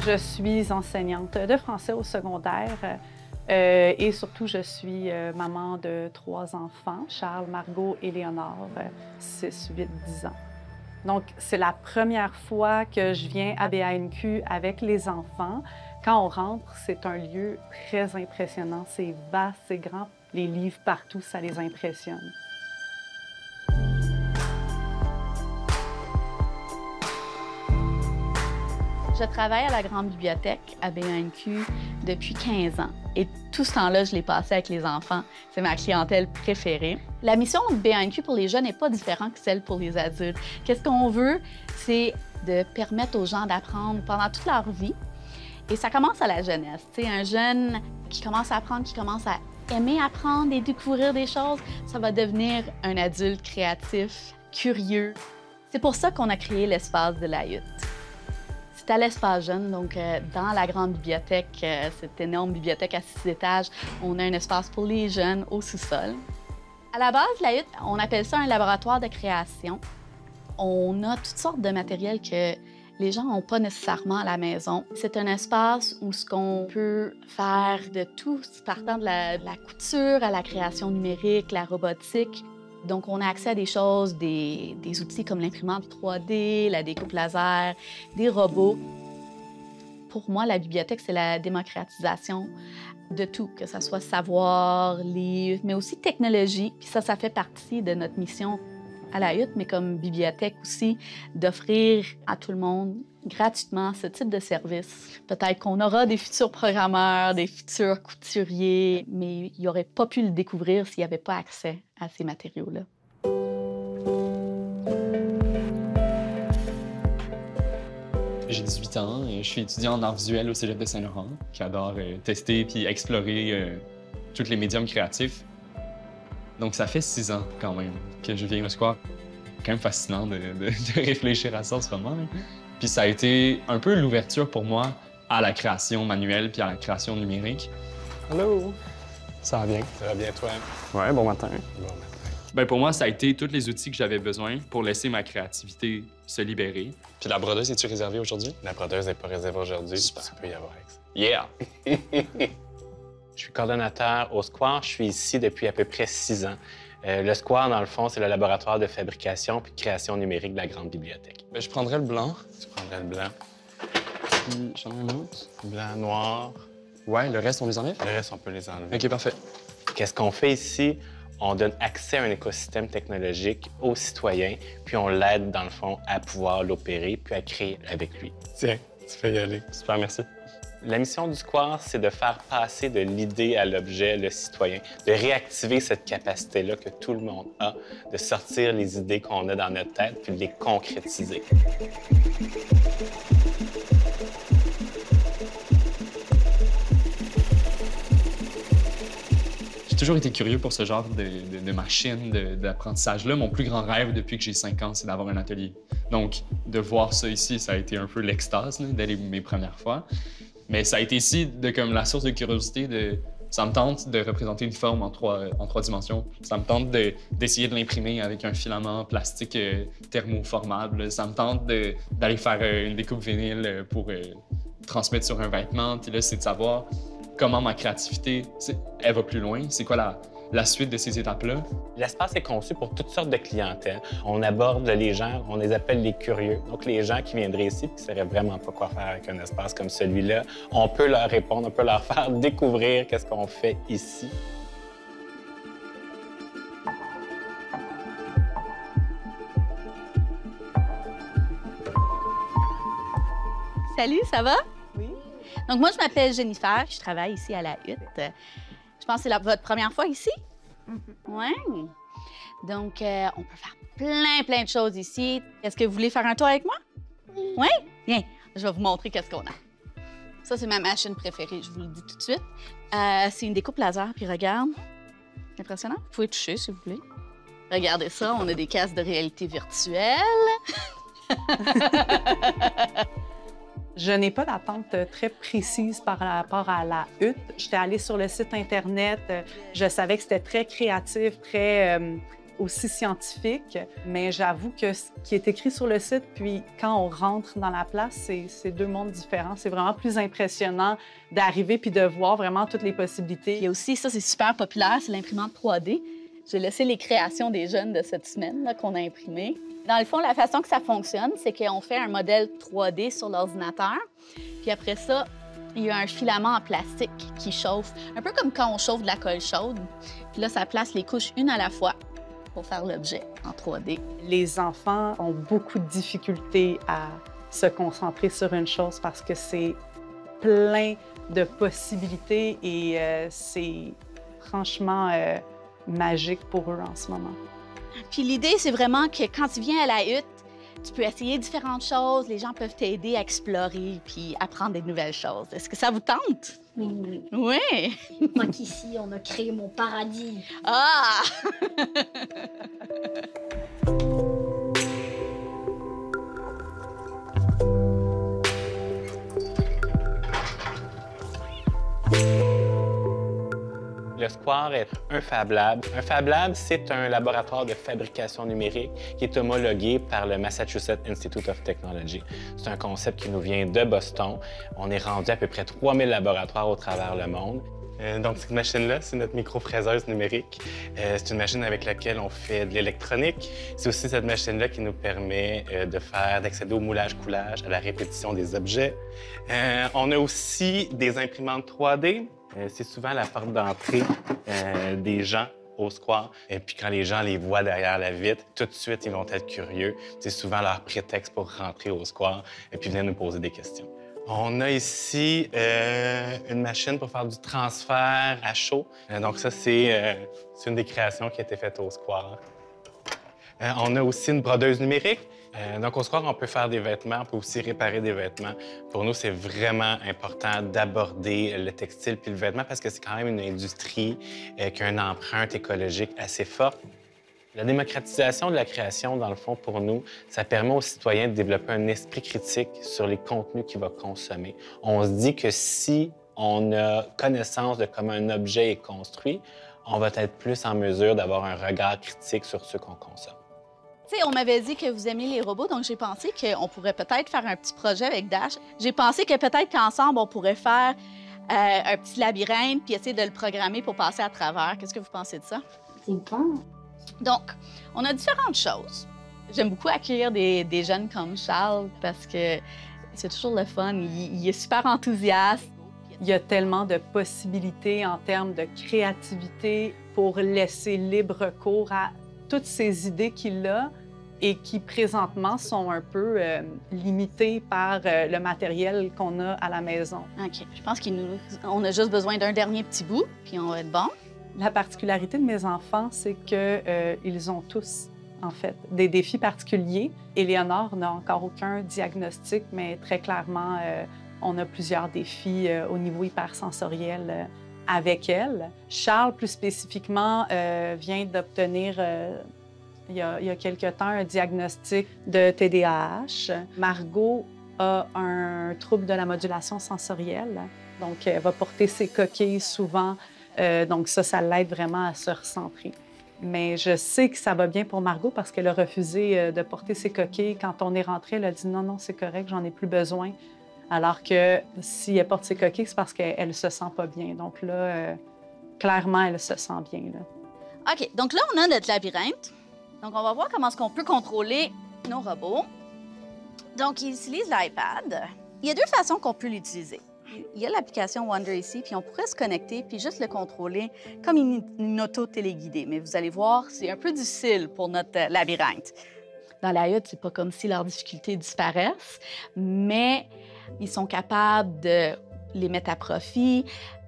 Je suis enseignante de français au secondaire et surtout, je suis maman de 3 enfants, Charles, Margot et Léonard, 6, 8, 10 ans. Donc, c'est la première fois que je viens à BANQ avec les enfants. Quand on rentre, c'est un lieu très impressionnant. C'est vaste, c'est grand. Les livres partout, ça les impressionne. Je travaille à la Grande Bibliothèque à BANQ depuis 15 ans. Et tout ce temps-là, je l'ai passé avec les enfants. C'est ma clientèle préférée. La mission de BANQ pour les jeunes n'est pas différente que celle pour les adultes. Qu'est-ce qu'on veut? C'est de permettre aux gens d'apprendre pendant toute leur vie. Et ça commence à la jeunesse. Tu sais, un jeune qui commence à apprendre, qui commence à aimer apprendre et découvrir des choses, ça va devenir un adulte créatif, curieux. C'est pour ça qu'on a créé l'espace de la hutte. C'est à l'espace jeune, donc dans la grande bibliothèque, cette énorme bibliothèque à 6 étages, on a un espace pour les jeunes au sous-sol. À la base, la hutte, on appelle ça un laboratoire de création. On a toutes sortes de matériel que les gens n'ont pas nécessairement à la maison. C'est un espace où ce qu'on peut faire de tout, partant de la couture à la création numérique, la robotique. Donc, on a accès à des choses, des outils comme l'imprimante 3D, la découpe laser, des robots. Pour moi, la bibliothèque, c'est la démocratisation de tout, que ce soit savoir, livre, mais aussi technologie. Puis ça fait partie de notre mission à la hutte, mais comme bibliothèque aussi, d'offrir à tout le monde gratuitement ce type de service. Peut-être qu'on aura des futurs programmeurs, des futurs couturiers, mais ils n'auraient pas pu le découvrir s'il n'y avait pas accès à ces matériaux-là. J'ai 18 ans et je suis étudiant en arts visuels au Cégep de Saint-Laurent, qui adore tester puis explorer tous les médiums créatifs. Donc, ça fait 6 ans, quand même, que je viens au Square. C'est quand même fascinant de réfléchir à ça en ce moment. Puis ça a été un peu l'ouverture pour moi à la création manuelle puis à la création numérique. Allô? Ça va bien? Ça va bien, toi? Ouais, bon matin. Bon matin. Ben pour moi, ça a été tous les outils que j'avais besoin pour laisser ma créativité se libérer. Puis la brodeuse, es-tu réservée aujourd'hui? La brodeuse n'est pas réservée aujourd'hui. Super. Tu peux y avoir accès. Yeah! Je suis coordonnateur au Square. Je suis ici depuis à peu près 6 ans. Le Square, dans le fond, c'est le laboratoire de fabrication puis de création numérique de la Grande Bibliothèque. Ben, je prendrais le blanc. Tu prendrais le blanc. Puis j'en ai un autre. Blanc, noir. Ouais, le reste, on les enlève? Le reste, on peut les enlever. OK, parfait. Qu'est-ce qu'on fait ici? On donne accès à un écosystème technologique aux citoyens, puis on l'aide, dans le fond, à pouvoir l'opérer puis à créer avec lui. Tiens, tu peux y aller. Super, merci. La mission du Square, c'est de faire passer de l'idée à l'objet le citoyen, de réactiver cette capacité-là que tout le monde a, de sortir les idées qu'on a dans notre tête puis de les concrétiser. J'ai toujours été curieux pour ce genre de machine d'apprentissage-là. Mon plus grand rêve depuis que j'ai 5 ans, c'est d'avoir un atelier. Donc, de voir ça ici, ça a été un peu l'extase dès mes premières fois. Mais ça a été ici comme la source de curiosité. Ça me tente de représenter une forme en trois dimensions. Ça me tente d'essayer de l'imprimer avec un filament plastique thermoformable. Ça me tente d'aller faire une découpe vinyle pour transmettre sur un vêtement. Puis là, c'est de savoir comment ma créativité, elle va plus loin. C'est quoi la suite de ces étapes-là? L'espace est conçu pour toutes sortes de clientèles. On aborde les gens, on les appelle les curieux. Donc, les gens qui viendraient ici et qui ne sauraient vraiment pas quoi faire avec un espace comme celui-là, on peut leur répondre, on peut leur faire découvrir qu'est-ce qu'on fait ici. Salut, ça va? Oui. Donc, moi, je m'appelle Jennifer, je travaille ici à la hutte. Je pense que c'est votre première fois ici? Oui. Donc, on peut faire plein de choses ici. Est-ce que vous voulez faire un tour avec moi? Oui? Bien, je vais vous montrer qu'est-ce qu'on a. Ça, c'est ma machine préférée, je vous le dis tout de suite. C'est une découpe laser, puis regarde. Impressionnant? Vous pouvez toucher, si vous voulez. Regardez ça, on a des casques de réalité virtuelle. Je n'ai pas d'attente très précise par rapport à la hutte. J'étais allée sur le site Internet. Je savais que c'était très créatif, très aussi scientifique, mais j'avoue que ce qui est écrit sur le site, puis quand on rentre dans la place, c'est deux mondes différents. C'est vraiment plus impressionnant d'arriver puis de voir vraiment toutes les possibilités. Il y a aussi, ça c'est super populaire, c'est l'imprimante 3D. J'ai laissé les créations des jeunes de cette semaine là, qu'on a imprimées. Dans le fond, la façon que ça fonctionne, c'est qu'on fait un modèle 3D sur l'ordinateur, puis après ça, il y a un filament en plastique qui chauffe, un peu comme quand on chauffe de la colle chaude. Puis là, ça place les couches une à la fois pour faire l'objet en 3D. Les enfants ont beaucoup de difficultés à se concentrer sur une chose parce que c'est plein de possibilités et c'est franchement magique pour eux en ce moment. Puis l'idée, c'est vraiment que quand tu viens à la hutte, tu peux essayer différentes choses, les gens peuvent t'aider à explorer puis apprendre des nouvelles choses. Est-ce que ça vous tente? Oui. Oui! Moi qu'ici, on a créé mon paradis. Ah! Le Square est un Fab Lab. Un Fab Lab, c'est un laboratoire de fabrication numérique qui est homologué par le Massachusetts Institute of Technology. C'est un concept qui nous vient de Boston. On est rendu à peu près 3000 laboratoires au travers le monde. Donc, cette machine-là, c'est notre microfraiseuse numérique. C'est une machine avec laquelle on fait de l'électronique. C'est aussi cette machine-là qui nous permet d'accéder au moulage-coulage, à la répétition des objets. On a aussi des imprimantes 3D. C'est souvent la porte d'entrée des gens au Square. Et puis quand les gens les voient derrière la vitre, tout de suite, ils vont être curieux. C'est souvent leur prétexte pour rentrer au Square et puis venir nous poser des questions. On a ici une machine pour faire du transfert à chaud. Donc ça, c'est une des créations qui a été faite au Square. On a aussi une brodeuse numérique. Donc, au Square, on peut faire des vêtements, on peut aussi réparer des vêtements. Pour nous, c'est vraiment important d'aborder le textile puis le vêtement parce que c'est quand même une industrie qui a une empreinte écologique assez forte. La démocratisation de la création, dans le fond, pour nous, ça permet aux citoyens de développer un esprit critique sur les contenus qu'ils vont consommer. On se dit que si on a connaissance de comment un objet est construit, on va être plus en mesure d'avoir un regard critique sur ce qu'on consomme. Tu sais, on m'avait dit que vous aimiez les robots, donc j'ai pensé qu'on pourrait peut-être faire un petit projet avec Dash. J'ai pensé que peut-être qu'ensemble, on pourrait faire un petit labyrinthe puis essayer de le programmer pour passer à travers. Qu'est-ce que vous pensez de ça? C'est bon. Donc, on a différentes choses. J'aime beaucoup accueillir des jeunes comme Charles parce que c'est toujours le fun. Il est super enthousiaste. Il y a tellement de possibilités en termes de créativité pour laisser libre cours à toutes ces idées qu'il a et qui, présentement, sont un peu limitées par le matériel qu'on a à la maison. OK. Je pense qu'on a juste besoin d'un dernier petit bout, puis on va être bon. La particularité de mes enfants, c'est qu'ils ont tous, en fait, des défis particuliers. Éléonore n'a encore aucun diagnostic, mais très clairement, on a plusieurs défis au niveau hypersensoriel avec elle. Charles, plus spécifiquement, vient d'obtenir, il y a quelque temps, un diagnostic de TDAH. Margot a un trouble de la modulation sensorielle, donc elle va porter ses coquilles souvent. Donc ça l'aide vraiment à se recentrer. Mais je sais que ça va bien pour Margot parce qu'elle a refusé de porter ses coquilles. Quand on est rentré, elle a dit « Non, c'est correct, j'en ai plus besoin ». Alors que si elle porte ses coquilles, c'est parce qu'elle ne se sent pas bien. Donc là, clairement, elle se sent bien. Là. OK, donc là, on a notre labyrinthe. Donc, on va voir comment est-ce qu'on peut contrôler nos robots. Donc, ils utilisent l'iPad. Il y a deux façons qu'on peut l'utiliser. Il y a l'application Wonder ici, puis on pourrait se connecter puis juste le contrôler comme une auto téléguidée. Mais vous allez voir, c'est un peu difficile pour notre labyrinthe. Dans la hutte, c'est pas comme si leurs difficultés disparaissent, mais ils sont capables de les mettre à profit,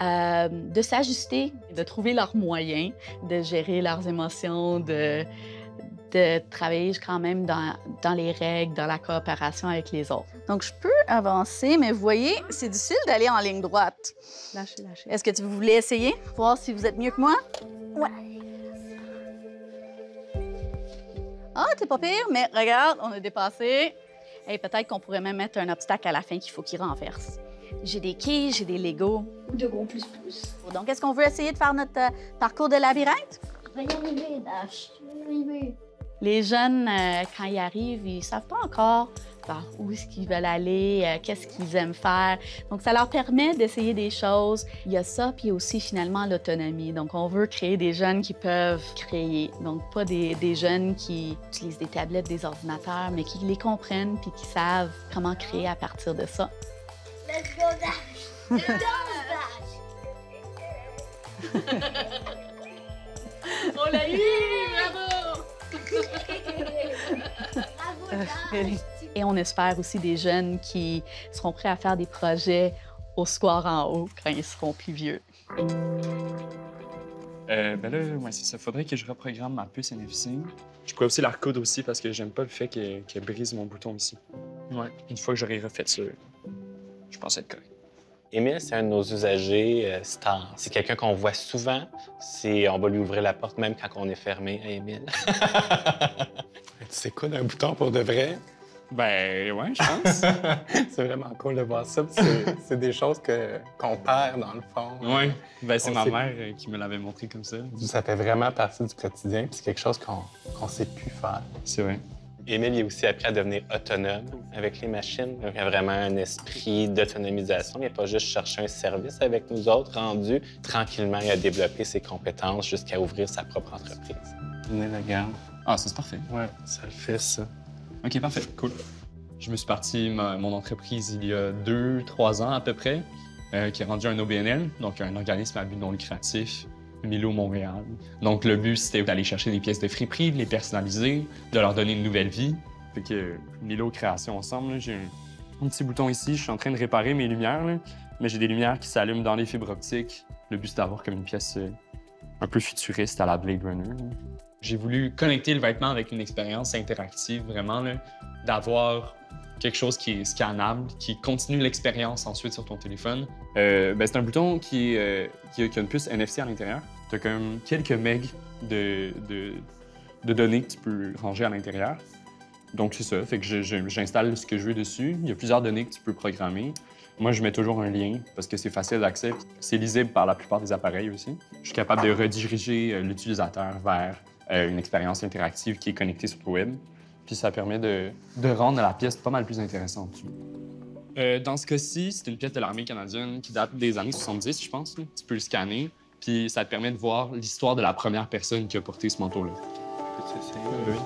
de s'ajuster, de trouver leurs moyens, de gérer leurs émotions, de travailler quand même dans les règles, dans la coopération avec les autres. Donc, je peux avancer, mais vous voyez, c'est difficile d'aller en ligne droite. Lâchez. Est-ce que vous voulez essayer? Voir si vous êtes mieux que moi? Ouais. Ah, t'es pas pire, mais regarde, on a dépassé. Et peut-être qu'on pourrait même mettre un obstacle à la fin qu'il faut qu'il renverse. J'ai des quilles, j'ai des Legos. De gros plus. Donc, est-ce qu'on veut essayer de faire notre parcours de labyrinthe? Va y arriver, Dash. Tu vas y arriver. Les jeunes, quand ils arrivent, ils savent pas encore où est-ce qu'ils veulent aller, qu'est-ce qu'ils aiment faire. Donc, ça leur permet d'essayer des choses. Il y a ça, puis aussi, finalement, l'autonomie. Donc, on veut créer des jeunes qui peuvent créer. Donc, pas des jeunes qui utilisent des tablettes, des ordinateurs, mais qui les comprennent puis qui savent comment créer à partir de ça. Let's go, Dash. Let's go, Dash. On l'a eu! Bravo! Bravo, Dash. Et on espère aussi des jeunes qui seront prêts à faire des projets au square en haut quand ils seront plus vieux. Ben là, ouais, c'est ça. Faudrait que je reprogramme ma puce NFC. Je pourrais aussi la recoudre aussi parce que j'aime pas le fait qu'elle brise mon bouton ici. Ouais, une fois que j'aurai refait ça, je pense être correct. Émile, c'est un de nos usagers stars. C'est quelqu'un qu'on voit souvent. On va lui ouvrir la porte même quand on est fermé à Émile. Tu sais quoi d'un bouton pour de vrai? Ben ouais, je pense. C'est vraiment cool de voir ça. C'est des choses qu'on perd dans le fond. Ouais, ben c'est On ma sait- mère qui me l'avait montré comme ça. Ça fait vraiment partie du quotidien, puis c'est quelque chose qu'on sait plus faire. C'est vrai. Émile il a aussi appris à devenir autonome avec les machines. Donc, il a vraiment un esprit d'autonomisation. Il n'a pas juste cherché un service avec nous autres, rendu. Tranquillement, il a développé ses compétences jusqu'à ouvrir sa propre entreprise. Venez, la garde. Ah, ça c'est parfait. Ouais, ça le fait, ça. OK, parfait. Cool. Je me suis parti mon entreprise il y a 2-3 ans à peu près, qui est rendu un OBNL, donc un organisme à but non lucratif, Milo Montréal. Donc le but, c'était d'aller chercher des pièces de friperie, de les personnaliser, de leur donner une nouvelle vie. Fait que Milo Création ensemble, j'ai un petit bouton ici, je suis en train de réparer mes lumières, là, mais j'ai des lumières qui s'allument dans les fibres optiques. Le but, c'est d'avoir comme une pièce un peu futuriste à la Blade Runner. Là. J'ai voulu connecter le vêtement avec une expérience interactive, vraiment, là, d'avoir quelque chose qui est scannable, qui continue l'expérience ensuite sur ton téléphone. C'est un bouton qui a une puce NFC à l'intérieur. Tu as comme quelques megs de données que tu peux ranger à l'intérieur. Donc, c'est ça. Fait que j'installe ce que je veux dessus. Il y a plusieurs données que tu peux programmer. Moi, je mets toujours un lien parce que c'est facile d'accès. C'est lisible par la plupart des appareils aussi. Je suis capable de rediriger l'utilisateur vers une expérience interactive qui est connectée sur le web. Puis ça permet de rendre la pièce pas mal plus intéressante. Dans ce cas-ci, c'est une pièce de l'armée canadienne qui date des années 70, je pense. Là. Tu peux le scanner, puis ça te permet de voir l'histoire de la première personne qui a porté ce manteau-là. Oui.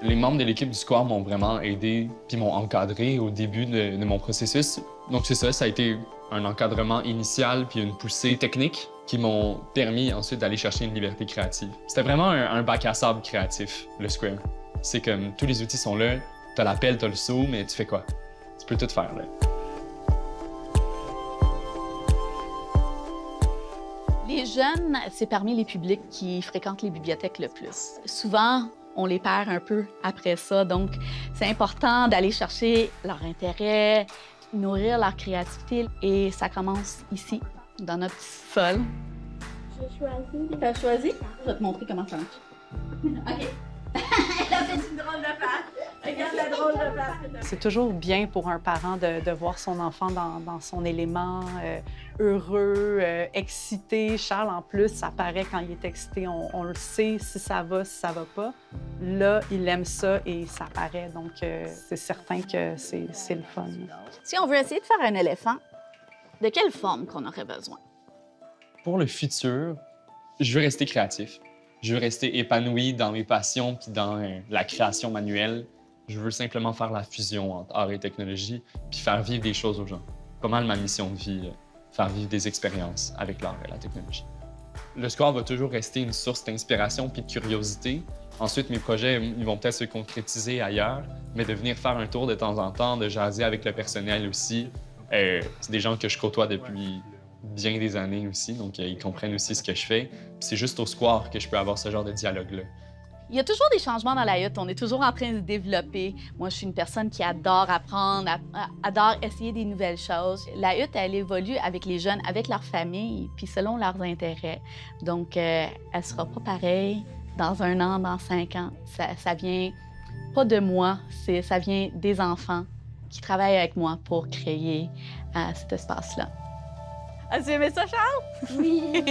Les membres de l'équipe du square m'ont vraiment aidé puis m'ont encadré au début de mon processus. Donc c'est ça, ça a été un encadrement initial puis une poussée technique qui m'ont permis ensuite d'aller chercher une liberté créative. C'était vraiment un bac à sable créatif, le Square. C'est comme tous les outils sont là, t'as la pelle, t'as le seau, mais tu fais quoi? Tu peux tout faire là. Les jeunes, c'est parmi les publics qui fréquentent les bibliothèques le plus. Souvent, on les perd un peu après ça, donc c'est important d'aller chercher leur intérêt, nourrir leur créativité, et ça commence ici, dans notre petit sol. J'ai choisi. T'as choisi? Je vais te montrer comment ça marche. OK. Elle a fait une drôle de face. Regarde la drôle de face. C'est toujours bien pour un parent de voir son enfant dans son élément, heureux, excité. Charles, en plus, ça paraît quand il est excité. On le sait si ça va pas. Là, il aime ça et ça paraît. Donc, c'est certain que c'est le fun. Si on veut essayer de faire un éléphant, de quelle forme qu'on aurait besoin? Pour le futur, je veux rester créatif. Je veux rester épanoui dans mes passions puis dans la création manuelle. Je veux simplement faire la fusion entre art et technologie puis faire vivre des choses aux gens. Pas mal ma mission de vie, faire vivre des expériences avec l'art et la technologie. Le square va toujours rester une source d'inspiration puis de curiosité. Ensuite, mes projets ils vont peut-être se concrétiser ailleurs, mais de venir faire un tour de temps en temps, de jaser avec le personnel aussi. C'est des gens que je côtoie depuis bien des années aussi, donc ils comprennent aussi ce que je fais. Puis c'est juste au square que je peux avoir ce genre de dialogue-là. Il y a toujours des changements dans la hutte. On est toujours en train de se développer. Moi, je suis une personne qui adore apprendre, adore essayer des nouvelles choses. La hutte, elle évolue avec les jeunes, avec leur famille, puis selon leurs intérêts. Donc, elle sera pas pareille dans 1 an, dans 5 ans. Ça vient pas de moi, ça vient des enfants qui travaillent avec moi pour créer cet espace-là. As-tu aimé ça, Charles? Oui.